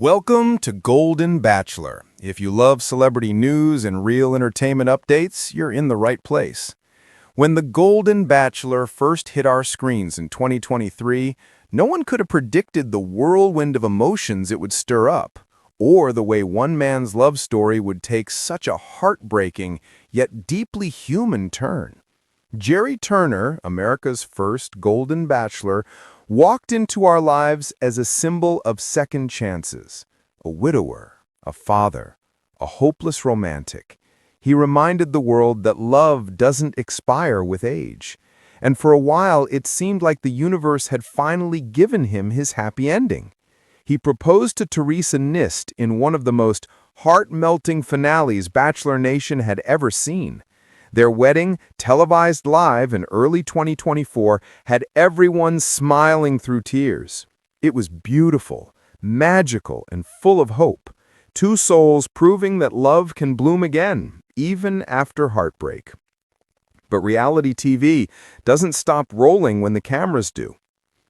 Welcome to Golden Bachelor. If you love celebrity news and real entertainment updates, you're in the right place. When The Golden Bachelor first hit our screens in 2023, no one could have predicted the whirlwind of emotions it would stir up, or the way one man's love story would take such a heartbreaking yet deeply human turn. Gerry Turner, America's first Golden Bachelor, walked into our lives as a symbol of second chances. A widower, a father, a hopeless romantic. He reminded the world that love doesn't expire with age. And for a while, it seemed like the universe had finally given him his happy ending. He proposed to Teresa Nist in one of the most heart-melting finales Bachelor Nation had ever seen. Their wedding, televised live in early 2024, had everyone smiling through tears. It was beautiful, magical, and full of hope. Two souls proving that love can bloom again, even after heartbreak. But reality TV doesn't stop rolling when the cameras do.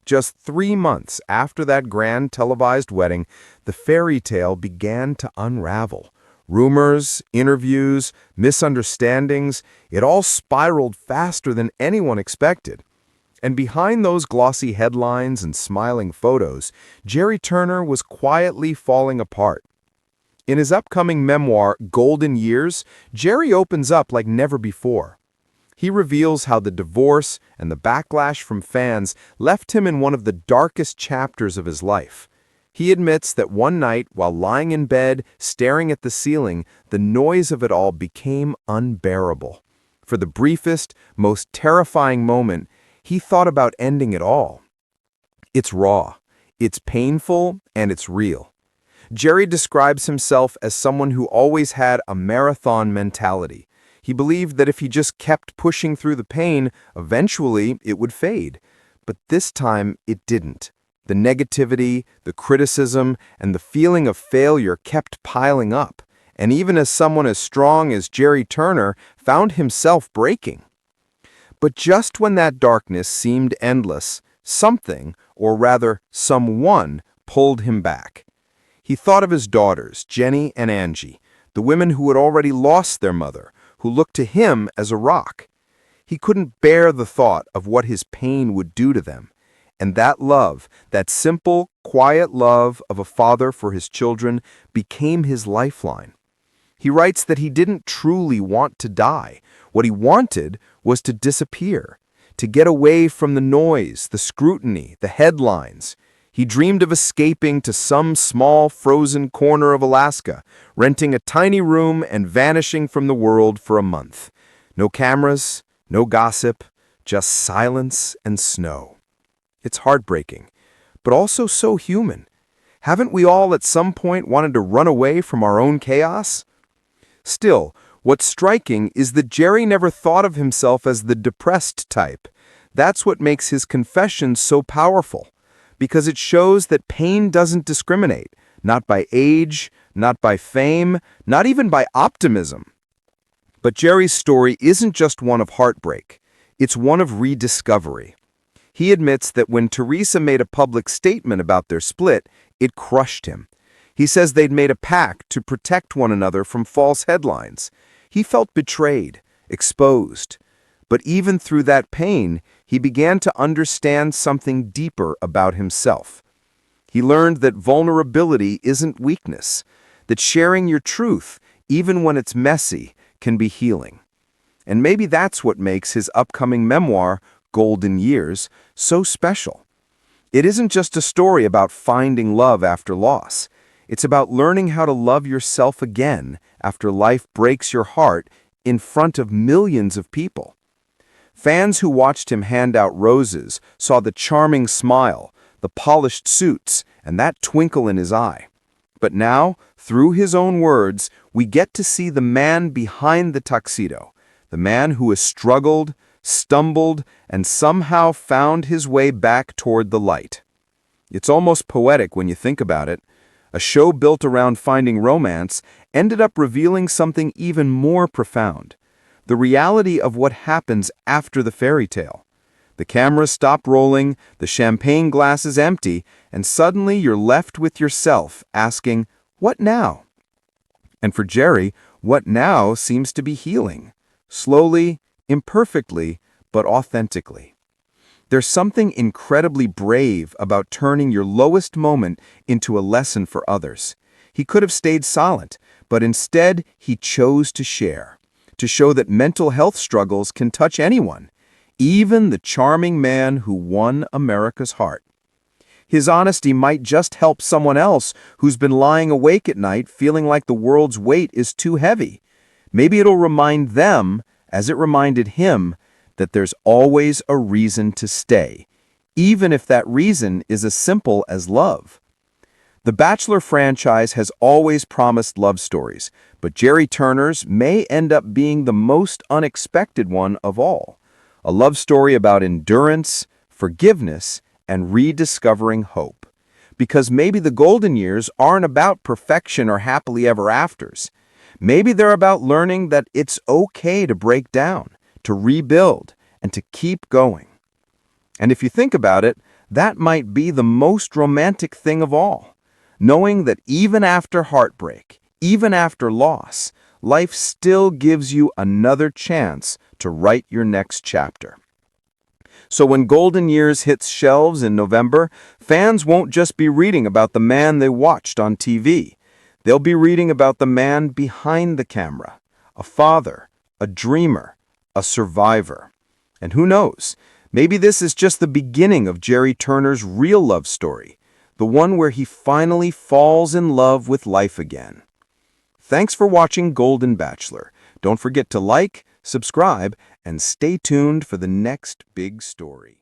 Just 3 months after that grand televised wedding, the fairy tale began to unravel. Rumors, interviews, misunderstandings, it all spiraled faster than anyone expected. And behind those glossy headlines and smiling photos, Gerry Turner was quietly falling apart. In his upcoming memoir, Golden Years, Gerry opens up like never before. He reveals how the divorce and the backlash from fans left him in one of the darkest chapters of his life. He admits that one night, while lying in bed, staring at the ceiling, the noise of it all became unbearable. For the briefest, most terrifying moment, he thought about ending it all. It's raw, it's painful, and it's real. Gerry describes himself as someone who always had a marathon mentality. He believed that if he just kept pushing through the pain, eventually it would fade. But this time, it didn't. The negativity, the criticism, and the feeling of failure kept piling up, and even as someone as strong as Gerry Turner found himself breaking. But just when that darkness seemed endless, something, or rather someone, pulled him back. He thought of his daughters, Jenny and Angie, the women who had already lost their mother, who looked to him as a rock. He couldn't bear the thought of what his pain would do to them. And that love, that simple, quiet love of a father for his children, became his lifeline. He writes that he didn't truly want to die. What he wanted was to disappear, to get away from the noise, the scrutiny, the headlines. He dreamed of escaping to some small frozen corner of Alaska, renting a tiny room and vanishing from the world for a month. No cameras, no gossip, just silence and snow. It's heartbreaking, but also so human. Haven't we all at some point wanted to run away from our own chaos? Still, what's striking is that Gerry never thought of himself as the depressed type. That's what makes his confessions so powerful, because it shows that pain doesn't discriminate, not by age, not by fame, not even by optimism. But Gerry's story isn't just one of heartbreak, it's one of rediscovery. He admits that when Teresa made a public statement about their split, it crushed him. He says they'd made a pact to protect one another from false headlines. He felt betrayed, exposed. But even through that pain, he began to understand something deeper about himself. He learned that vulnerability isn't weakness, that sharing your truth, even when it's messy, can be healing. And maybe that's what makes his upcoming memoir, Golden Years, so special. It isn't just a story about finding love after loss. It's about learning how to love yourself again after life breaks your heart in front of millions of people. Fans who watched him hand out roses saw the charming smile, the polished suits, and that twinkle in his eye. But now, through his own words, we get to see the man behind the tuxedo, the man who has struggled, stumbled, and somehow found his way back toward the light. It's almost poetic when you think about it. A show built around finding romance ended up revealing something even more profound. The reality of what happens after the fairy tale. The cameras stop rolling, the champagne glass is empty, and suddenly you're left with yourself asking, what now? And for Gerry, what now seems to be healing. Slowly, imperfectly, but authentically. There's something incredibly brave about turning your lowest moment into a lesson for others. He could have stayed silent, but instead he chose to share, to show that mental health struggles can touch anyone, even the charming man who won America's heart. His honesty might just help someone else who's been lying awake at night feeling like the world's weight is too heavy. Maybe it'll remind them, as it reminded him, that there's always a reason to stay, even if that reason is as simple as love. The Bachelor franchise has always promised love stories, but Gerry Turner's may end up being the most unexpected one of all. A love story about endurance, forgiveness, and rediscovering hope. Because maybe the golden years aren't about perfection or happily ever afters. Maybe they're about learning that it's okay to break down, to rebuild, and to keep going. And if you think about it, that might be the most romantic thing of all. Knowing that even after heartbreak, even after loss, life still gives you another chance to write your next chapter. So when Golden Years hits shelves in November, fans won't just be reading about the man they watched on TV. They'll be reading about the man behind the camera, a father, a dreamer, a survivor. And who knows, maybe this is just the beginning of Gerry Turner's real love story, the one where he finally falls in love with life again. Thanks for watching Golden Bachelor. Don't forget to like, subscribe, and stay tuned for the next big story.